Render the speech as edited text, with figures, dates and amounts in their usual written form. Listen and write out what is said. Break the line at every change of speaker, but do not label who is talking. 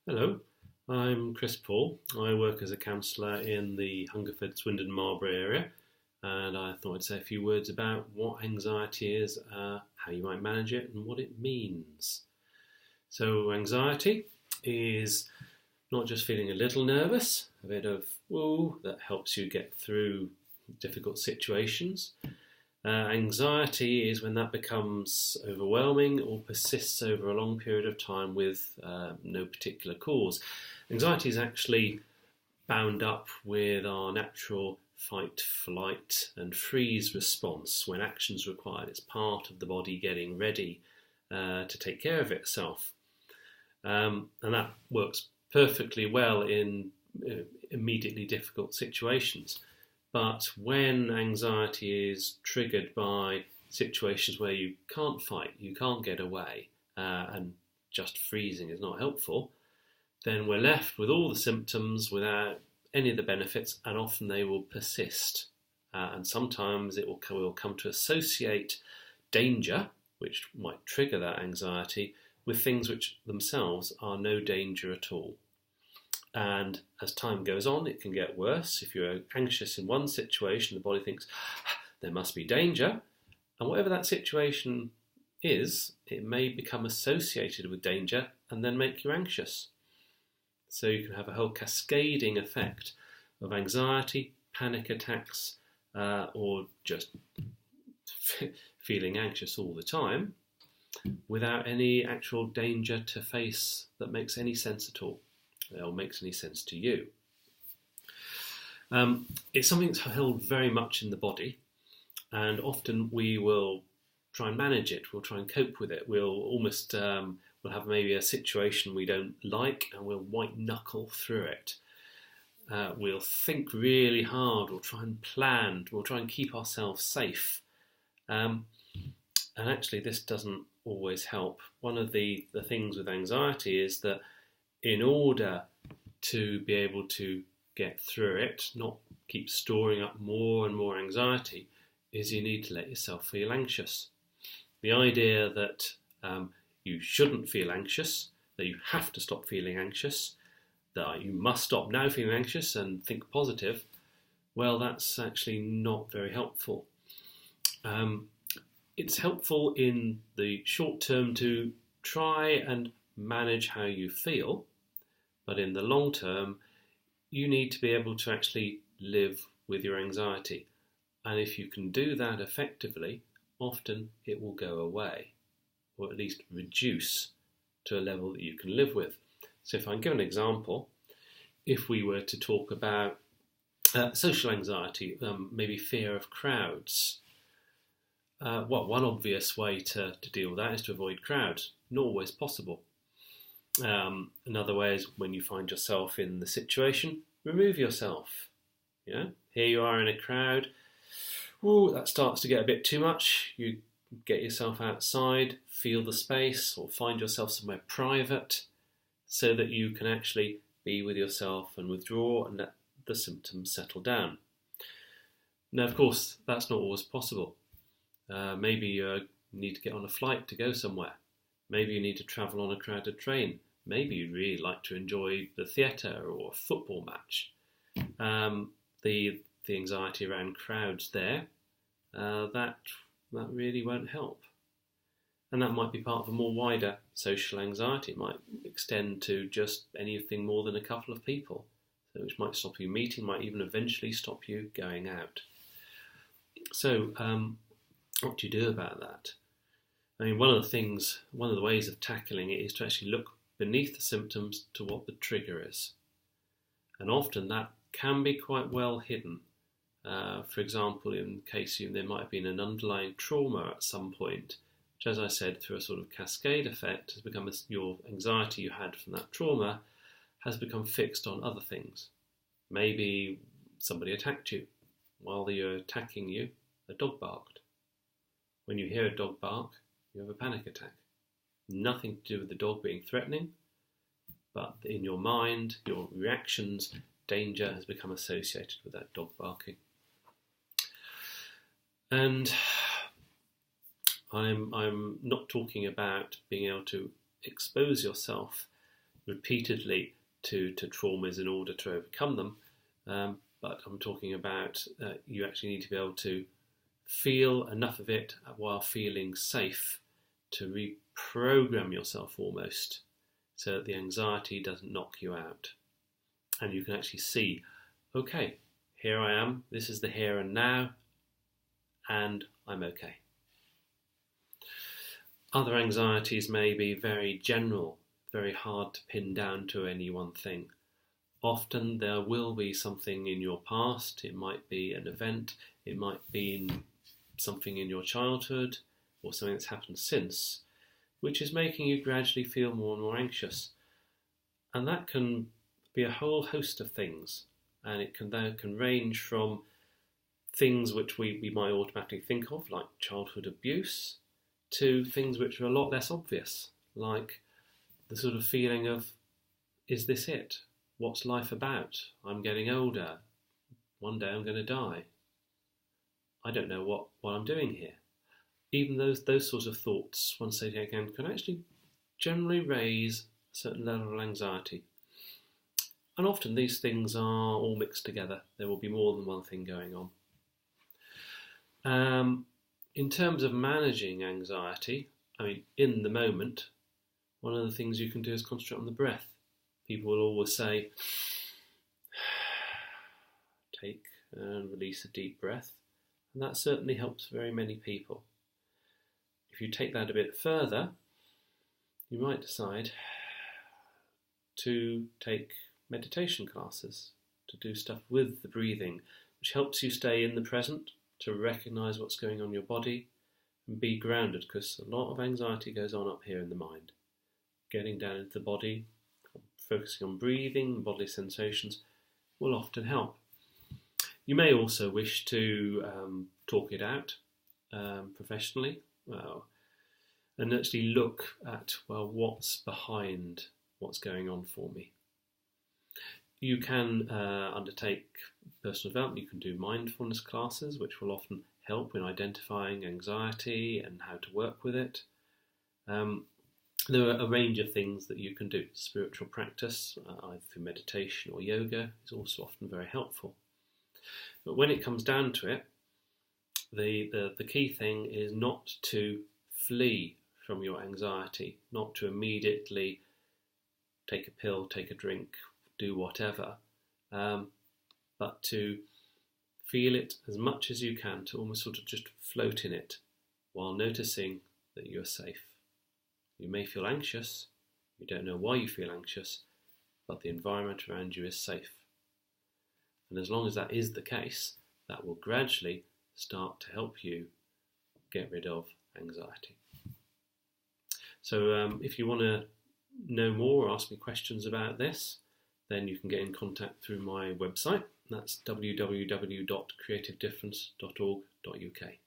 Hello, I'm Chris Paul. I work as a counsellor in the Hungerford, Swindon, Marlborough area, and I thought I'd say a few words about what anxiety is, how you might manage it, and what it means. So, anxiety is not just feeling a little nervous, a bit of woo that helps you get through difficult situations. Anxiety is when that becomes overwhelming or persists over a long period of time with no particular cause. Anxiety is actually bound up with our natural fight, flight and freeze response when action's required. It's part of the body getting ready to take care of itself. And that works perfectly well in immediately difficult situations. But when anxiety is triggered by situations where you can't fight, you can't get away, and just freezing is not helpful, then we're left with all the symptoms without any of the benefits, and often they will persist. And sometimes we'll come to associate danger, which might trigger that anxiety, with things which themselves are no danger at all. And as time goes on, it can get worse. If you're anxious in one situation, the body thinks, there must be danger. And whatever that situation is, it may become associated with danger and then make you anxious. So you can have a whole cascading effect of anxiety, panic attacks, or just feeling anxious all the time without any actual danger to face that makes any sense at all. Or makes any sense to you. It's something that's held very much in the body, and often we will try and manage it. We'll try and cope with it. We'll have maybe a situation we don't like, and we'll white knuckle through it. We'll think really hard. We'll try and plan. We'll try and keep ourselves safe. And actually, this doesn't always help. One of the things with anxiety is that in order to be able to get through it, not keep storing up more and more anxiety, is you need to let yourself feel anxious. The idea that you shouldn't feel anxious, that you have to stop feeling anxious, that you must stop now feeling anxious and think positive, well, that's actually not very helpful. It's helpful in the short term to try and manage how you feel, but in the long term, you need to be able to actually live with your anxiety. And if you can do that effectively, often it will go away, or at least reduce to a level that you can live with. So if I can give an example, if we were to talk about social anxiety, maybe fear of crowds, one obvious way to deal with that is to avoid crowds. Not always possible. Another way is when you find yourself in the situation, remove yourself. Here you are in a crowd. Ooh, that starts to get a bit too much. You get yourself outside, feel the space, or find yourself somewhere private so that you can actually be with yourself and withdraw and let the symptoms settle down. Now, of course, that's not always possible. Maybe you need to get on a flight to go somewhere. Maybe you need to travel on a crowded train. Maybe you'd really like to enjoy the theatre or a football match. The anxiety around crowds there, that really won't help. And that might be part of a more wider social anxiety. It might extend to just anything more than a couple of people, which might stop you meeting, might even eventually stop you going out. So, what do you do about that? I mean, one of the ways of tackling it is to actually look beneath the symptoms to what the trigger is. And often that can be quite well hidden. For example, in case there might have been an underlying trauma at some point, which, as I said, through a sort of cascade effect, has become your anxiety you had from that trauma has become fixed on other things. Maybe somebody attacked you. While they were attacking you, a dog barked. When you hear a dog bark, you have a panic attack. Nothing to do with the dog being threatening, but in your mind, your reactions, danger has become associated with that dog barking. And I'm not talking about being able to expose yourself repeatedly to traumas in order to overcome them, but I'm talking about you actually need to be able to feel enough of it while feeling safe to reprogram yourself almost, so that the anxiety doesn't knock you out. And you can actually see, okay, here I am, this is the here and now, and I'm okay. Other anxieties may be very general, very hard to pin down to any one thing. Often there will be something in your past. It might be an event, it might be something in your childhood, or something that's happened since, which is making you gradually feel more and more anxious. And that can be a whole host of things, and it can range from things which we might automatically think of, like childhood abuse, to things which are a lot less obvious, like the sort of feeling of, is this it? What's life about? I'm getting older. One day I'm going to die. I don't know what I'm doing here. Even those sorts of thoughts, once they take in, can actually generally raise a certain level of anxiety. And often these things are all mixed together. There will be more than one thing going on. In terms of managing anxiety, in the moment, one of the things you can do is concentrate on the breath. People will always say, take and release a deep breath. And that certainly helps very many people. If you take that a bit further, you might decide to take meditation classes, to do stuff with the breathing, which helps you stay in the present, to recognise what's going on in your body and be grounded, because a lot of anxiety goes on up here in the mind. Getting down into the body, focusing on breathing, bodily sensations will often help. You may also wish to talk it out professionally and actually look at, what's behind what's going on for me. You can undertake personal development. You can do mindfulness classes, which will often help in identifying anxiety and how to work with it. There are a range of things that you can do. Spiritual practice, either through meditation or yoga, is also often very helpful. But when it comes down to it, the key thing is not to flee from your anxiety, not to immediately take a pill, take a drink, do whatever, but to feel it as much as you can, to almost sort of just float in it while noticing that you're safe. You may feel anxious, you don't know why you feel anxious, but the environment around you is safe. And as long as that is the case, that will gradually start to help you get rid of anxiety. So if you want to know more or ask me questions about this, then you can get in contact through my website. That's www.creativedifference.org.uk.